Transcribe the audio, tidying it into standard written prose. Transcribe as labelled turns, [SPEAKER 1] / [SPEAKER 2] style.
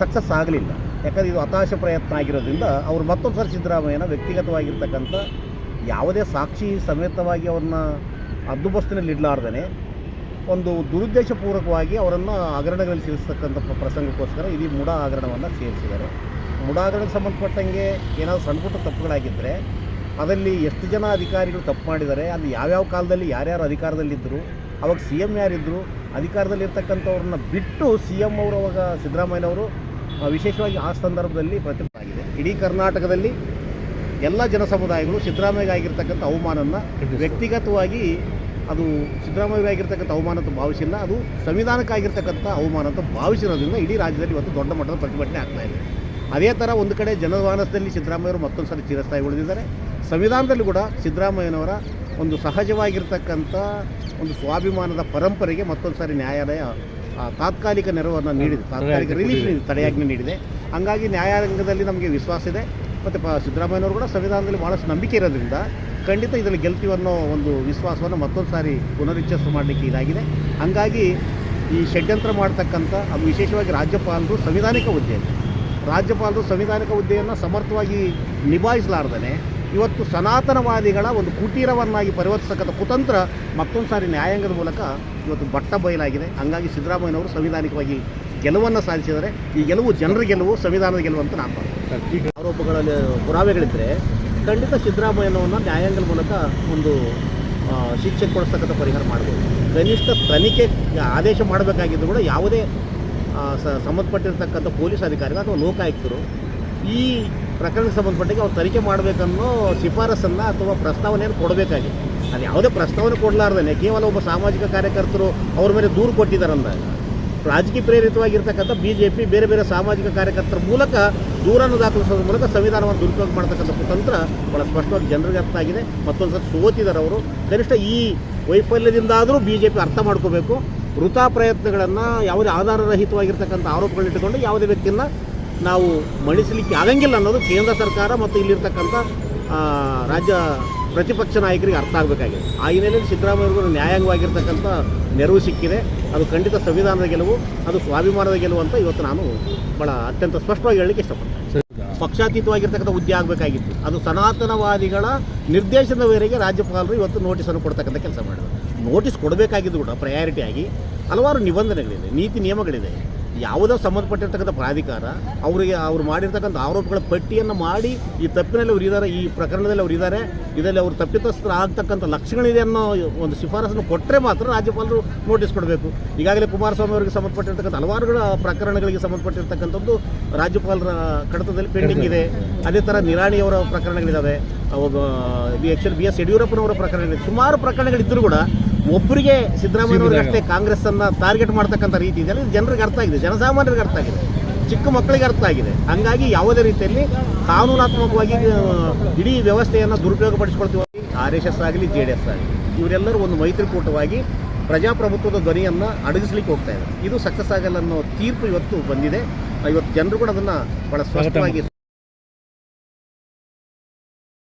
[SPEAKER 1] Success ಆಗಲಿಲ್ಲ. ಯಾಕಂದರೆ ಇದು ಹತಾಶ ಪ್ರಯತ್ನ ಆಗಿರೋದ್ರಿಂದ ಅವರು ಮತ್ತೊಂದು ಸಲ ಸಿದ್ದರಾಮಯ್ಯನ ವ್ಯಕ್ತಿಗತವಾಗಿರ್ತಕ್ಕಂಥ ಯಾವುದೇ ಸಾಕ್ಷಿ ಸಮೇತವಾಗಿ ಅವ್ರನ್ನ ಹದ್ದುಬಸ್ತಿನಲ್ಲಿ ಇಡಲಾರ್ದೇ ಒಂದು ದುರುದ್ದೇಶಪೂರ್ವಕವಾಗಿ ಅವರನ್ನು ಹಗರಣಗಳಲ್ಲಿ ಸೇರಿಸ್ತಕ್ಕಂಥ ಪ್ರಸಂಗಕ್ಕೋಸ್ಕರ ಇಡೀ ಮುಡಾ ಹಗರಣವನ್ನು ಸೇರಿಸಿದ್ದಾರೆ. ಮುಡಾ ಹಗರಣಕ್ಕೆ ಸಂಬಂಧಪಟ್ಟಂಗೆ ಏನಾದರೂ ಸಣ್ಣ ಪುಟ್ಟ ತಪ್ಪುಗಳಾಗಿದ್ದರೆ ಅದರಲ್ಲಿ ಎಷ್ಟು ಜನ ಅಧಿಕಾರಿಗಳು ತಪ್ಪು ಮಾಡಿದ್ದಾರೆ, ಅದು ಯಾವ್ಯಾವ ಕಾಲದಲ್ಲಿ ಯಾರ್ಯಾರು ಅಧಿಕಾರದಲ್ಲಿದ್ದರು, ಅವಾಗ ಸಿ ಎಮ್ ಯಾರಿದ್ದರು, ಅಧಿಕಾರದಲ್ಲಿರ್ತಕ್ಕಂಥವ್ರನ್ನ ಬಿಟ್ಟು ಸಿ ಎಮ್ ಅವರು ಅವಾಗ ಸಿದ್ದರಾಮಯ್ಯನವರು ವಿಶೇಷವಾಗಿ ಆ ಸಂದರ್ಭದಲ್ಲಿ ಪ್ರತಿಭಟನೆ. ಇಡೀ ಕರ್ನಾಟಕದಲ್ಲಿ ಎಲ್ಲ ಜನ ಸಮುದಾಯಗಳು ಸಿದ್ದರಾಮಯ್ಯಗೆ ಆಗಿರ್ತಕ್ಕಂಥ ಅವಮಾನವನ್ನು ವ್ಯಕ್ತಿಗತವಾಗಿ ಅದು ಸಿದ್ದರಾಮಯ್ಯಗೆ ಆಗಿರ್ತಕ್ಕಂಥ ಅವಮಾನ ಅಂತ ಭಾವಿಸಿಲ್ಲ, ಅದು ಸಂವಿಧಾನಕ್ಕಾಗಿರ್ತಕ್ಕಂಥ ಅವಮಾನ ಅಂತ ಭಾವಿಸಿರೋದ್ರಿಂದ ಇಡೀ ರಾಜ್ಯದಲ್ಲಿ ಇವತ್ತು ದೊಡ್ಡ ಮಟ್ಟದ ಪ್ರತಿಭಟನೆ ಆಗ್ತಾಯಿದೆ. ಅದೇ ಥರ ಒಂದು ಕಡೆ ಜನಮಾನಸದಲ್ಲಿ ಸಿದ್ದರಾಮಯ್ಯವರು ಮತ್ತೊಂದು ಸಲ ಚಿರಸ್ಥಾಯಿ ಉಳಿದಿದ್ದಾರೆ. ಸಂವಿಧಾನದಲ್ಲಿ ಕೂಡ ಸಿದ್ದರಾಮಯ್ಯನವರ ಒಂದು ಸಹಜವಾಗಿರ್ತಕ್ಕಂಥ ಒಂದು ಸ್ವಾಭಿಮಾನದ ಪರಂಪರೆಗೆ ಮತ್ತೊಂದು ಸಾರಿ ನ್ಯಾಯಾಲಯ ತಾತ್ಕಾಲಿಕ ನೆರವನ್ನು ನೀಡಿದೆ, ತಾತ್ಕಾಲಿಕ ರಿಲೀಫ್ ತಡೆಯಾಜ್ಞೆ ನೀಡಿದೆ. ಹಂಗಾಗಿ ನ್ಯಾಯಾಂಗದಲ್ಲಿ ನಮಗೆ ವಿಶ್ವಾಸ ಇದೆ. ಮತ್ತು ಸಿದ್ದರಾಮಯ್ಯನವರು ಕೂಡ ಸಂವಿಧಾನದಲ್ಲಿ ಭಾಳಷ್ಟು ನಂಬಿಕೆ ಇರೋದ್ರಿಂದ ಖಂಡಿತ ಇದರಲ್ಲಿ ಗೆಲ್ತೀವನ್ನೋ ಒಂದು ವಿಶ್ವಾಸವನ್ನು ಮತ್ತೊಂದು ಸಾರಿ ಪುನರುಚ್ಚರಿಸ ಮಾಡಲಿಕ್ಕೆ ಇದಾಗಿದೆ. ಹಂಗಾಗಿ ಈ ಷಡ್ಯಂತ್ರ ಮಾಡ್ತಕ್ಕಂಥ ಅದು ವಿಶೇಷವಾಗಿ ರಾಜ್ಯಪಾಲರು ಸಂವಿಧಾನಿಕ ಹುದ್ದೆಯನ್ನು ಸಮರ್ಥವಾಗಿ ನಿಭಾಯಿಸಲಾರ್ದೇ ಇವತ್ತು ಸನಾತನವಾದಿಗಳ ಒಂದು ಕುಟೀರವನ್ನಾಗಿ ಪರಿವರ್ತಿಸತಕ್ಕಂಥ ಕುತಂತ್ರ ಮತ್ತೊಂದು ಸಾರಿ ನ್ಯಾಯಾಂಗದ ಮೂಲಕ ಇವತ್ತು ಬಟ್ಟ ಬಯಲಾಗಿದೆ. ಹಂಗಾಗಿ ಸಿದ್ದರಾಮಯ್ಯನವರು ಸಂವಿಧಾನಿಕವಾಗಿ ಗೆಲುವನ್ನು ಸಾಧಿಸಿದರೆ ಈ ಗೆಲುವು ಜನರ ಗೆಲುವು, ಸಂವಿಧಾನದ ಗೆಲುವು ಅಂತ ನಾನು ಈಗ ಆರೋಪಗಳಲ್ಲಿ ಪುರಾವೆಗಳಿದ್ದರೆ ಖಂಡಿತ ಸಿದ್ದರಾಮಯ್ಯನವನ್ನು ನ್ಯಾಯಾಂಗದ ಮೂಲಕ ಒಂದು ಶಿಕ್ಷೆ ಕೊಡಿಸ್ತಕ್ಕಂಥ ಪರಿಹಾರ ಮಾಡ್ಬೋದು. ಕನಿಷ್ಠ ತನಿಖೆ ಆದೇಶ ಮಾಡಬೇಕಾಗಿದ್ದು ಕೂಡ ಯಾವುದೇ ಸಂಬಂಧಪಟ್ಟಿರ್ತಕ್ಕಂಥ ಪೊಲೀಸ್ ಅಧಿಕಾರಿಗಳು ಅಥವಾ ಲೋಕಾಯುಕ್ತರು ಈ ಪ್ರಕರಣಕ್ಕೆ ಸಂಬಂಧಪಟ್ಟಿಗೆ ಅವ್ರು ತನಿಖೆ ಮಾಡಬೇಕನ್ನೋ ಶಿಫಾರಸನ್ನು ಅಥವಾ ಪ್ರಸ್ತಾವನೆಯನ್ನು ಕೊಡಬೇಕಾಗಿದೆ. ಅದು ಯಾವುದೇ ಪ್ರಸ್ತಾವನೆ ಕೊಡಲಾರ್ದೇ ಕೇವಲ ಒಬ್ಬ ಸಾಮಾಜಿಕ ಕಾರ್ಯಕರ್ತರು ಅವ್ರ ಮೇಲೆ ದೂರು ಕೊಟ್ಟಿದ್ದಾರಂದಾಗ ರಾಜಕೀಯ ಪ್ರೇರಿತವಾಗಿರ್ತಕ್ಕಂಥ BJP ಬೇರೆ ಬೇರೆ ಸಾಮಾಜಿಕ ಕಾರ್ಯಕರ್ತರ ಮೂಲಕ ದೂರನ್ನು ದಾಖಲಿಸೋದ್ರ ಮೂಲಕ ಸಂವಿಧಾನವನ್ನು ದುರುಪಯೋಗ ಮಾಡ್ತಕ್ಕಂಥ ಕುತಂತ್ರ ಭಾಳ ಸ್ಪಷ್ಟವಾಗಿ ಜನರಿಗೆ ಅರ್ಥ ಆಗಿದೆ. ಮತ್ತೊಂದು ಸಲ ಸೋತಿದ್ದಾರೆ ಅವರು. ಕನಿಷ್ಠ ಈ ವೈಫಲ್ಯದಿಂದಾದರೂ BJP ಅರ್ಥ ಮಾಡ್ಕೋಬೇಕು. ವೃಥಾ ಪ್ರಯತ್ನಗಳನ್ನು ಯಾವುದೇ ಆಧಾರರಹಿತವಾಗಿರ್ತಕ್ಕಂಥ ಆರೋಪಗಳನ್ನಿಟ್ಟುಕೊಂಡು ಯಾವುದೇ ವ್ಯಕ್ತಿಯನ್ನು ನಾವು ಮಣಿಸಲಿಕ್ಕೆ ಆಗಂಗಿಲ್ಲ ಅನ್ನೋದು ಕೇಂದ್ರ ಸರ್ಕಾರ ಮತ್ತು ಇಲ್ಲಿರ್ತಕ್ಕಂಥ ರಾಜ್ಯ ಪ್ರತಿಪಕ್ಷ ನಾಯಕರಿಗೆ ಅರ್ಥ ಆಗಬೇಕಾಗಿದೆ. ಆ ಹಿನ್ನೆಲೆಯಲ್ಲಿ ಸಿದ್ದರಾಮಯ್ಯವ್ರಿಗೂ ನ್ಯಾಯಾಂಗವಾಗಿರ್ತಕ್ಕಂಥ ನೆರವು ಸಿಕ್ಕಿದೆ. ಅದು ಖಂಡಿತ ಸಂವಿಧಾನದ ಗೆಲುವು, ಅದು ಸ್ವಾಭಿಮಾನದ ಗೆಲುವು ಅಂತ ಇವತ್ತು ನಾನು ಭಾಳ ಅತ್ಯಂತ ಸ್ಪಷ್ಟವಾಗಿ ಹೇಳಲಿಕ್ಕೆ ಇಷ್ಟಪಡ್ತೇನೆ. ಪಕ್ಷಾತೀತವಾಗಿರ್ತಕ್ಕಂಥ ಹುದ್ದೆ ಆಗಬೇಕಾಗಿತ್ತು. ಅದು ಸನಾತನವಾದಿಗಳ ನಿರ್ದೇಶನದ ಮೇರೆಗೆ ರಾಜ್ಯಪಾಲರು ಇವತ್ತು ನೋಟಿಸನ್ನು ಕೊಡ್ತಕ್ಕಂಥ ಕೆಲಸ ಮಾಡಿದರು. ನೋಟಿಸ್ ಕೊಡಬೇಕಾಗಿದ್ದು ಕೂಡ ಪ್ರಯಾರಿಟಿ ಆಗಿ ಹಲವಾರು ನಿಬಂಧನೆಗಳಿದೆ, ನೀತಿ ನಿಯಮಗಳಿದೆ. ಯಾವುದೋ ಸಂಬಂಧಪಟ್ಟಿರ್ತಕ್ಕಂಥ ಪ್ರಾಧಿಕಾರ ಅವ್ರು ಮಾಡಿರ್ತಕ್ಕಂಥ ಆರೋಪಗಳ ಪಟ್ಟಿಯನ್ನು ಮಾಡಿ ಈ ತಪ್ಪಿನಲ್ಲಿ ಅವರು ಇದ್ದಾರೆ, ಈ ಪ್ರಕರಣದಲ್ಲಿ ಅವರು ಇದ್ದಾರೆ, ಇದರಲ್ಲಿ ಅವರು ತಪ್ಪಿತಸ್ಥರು ಆಗ್ತಕ್ಕಂಥ ಲಕ್ಷಣಗಳಿದೆ ಅನ್ನೋ ಒಂದು ಶಿಫಾರಸನ್ನು ಕೊಟ್ಟರೆ ಮಾತ್ರ ರಾಜ್ಯಪಾಲರು ನೋಟಿಸ್ ಕೊಡಬೇಕು. ಈಗಾಗಲೇ ಕುಮಾರಸ್ವಾಮಿ ಅವರಿಗೆ ಸಂಬಂಧಪಟ್ಟಿರ್ತಕ್ಕಂಥ ಹಲವಾರು ಪ್ರಕರಣಗಳಿಗೆ ಸಂಬಂಧಪಟ್ಟಿರ್ತಕ್ಕಂಥದ್ದು ರಾಜ್ಯಪಾಲರ ಕಡತದಲ್ಲಿ ಪೆಂಡಿಂಗ್ ಇದೆ. ಅದೇ ಥರ ನಿರಾಣಿಯವರ ಪ್ರಕರಣಗಳಿದ್ದಾವೆ, BS ಯಡಿಯೂರಪ್ಪನವರ ಪ್ರಕರಣಗಳಿದೆ. ಸುಮಾರು ಪ್ರಕರಣಗಳಿದ್ದರೂ ಕೂಡ ಒಬ್ಬರಿಗೆ ಸಿದ್ದರಾಮಯ್ಯವ್ರಿಗೆ ಅಷ್ಟೇ ಕಾಂಗ್ರೆಸ್ಸನ್ನು ಟಾರ್ಗೆಟ್ ಮಾಡ್ತಕ್ಕಂಥ ರೀತಿ ಇದೆಯಲ್ಲ, ಇದು ಜನರಿಗೆ ಅರ್ಥ ಆಗಿದೆ, ಜನಸಾಮಾನ್ಯರಿಗೆ ಅರ್ಥ ಆಗಿದೆ, ಚಿಕ್ಕ ಮಕ್ಕಳಿಗೆ ಅರ್ಥ ಆಗಿದೆ. ಹಂಗಾಗಿ ಯಾವುದೇ ರೀತಿಯಲ್ಲಿ ಕಾನೂನಾತ್ಮಕವಾಗಿ ಇಡೀ ವ್ಯವಸ್ಥೆಯನ್ನು ದುರುಪಯೋಗಪಡಿಸ್ಕೊಳ್ತೀವಿ. RSS ಆಗಲಿ JDS ಆಗಲಿ ಇವರೆಲ್ಲರೂ ಒಂದು ಮೈತ್ರಿಕೂಟವಾಗಿ ಪ್ರಜಾಪ್ರಭುತ್ವದ ಧ್ವನಿಯನ್ನು ಅಡಗಿಸ್ಲಿಕ್ಕೆ ಹೋಗ್ತಾ ಇದೆ. ಇದು ಸಕ್ಸಸ್ ಆಗಲ್ಲ ಅನ್ನೋ ತೀರ್ಪು ಇವತ್ತು ಬಂದಿದೆ. ಇವತ್ತು ಜನರು ಕೂಡ ಅದನ್ನು ಭಾಳ ಸ್ಪಷ್ಟವಾಗಿ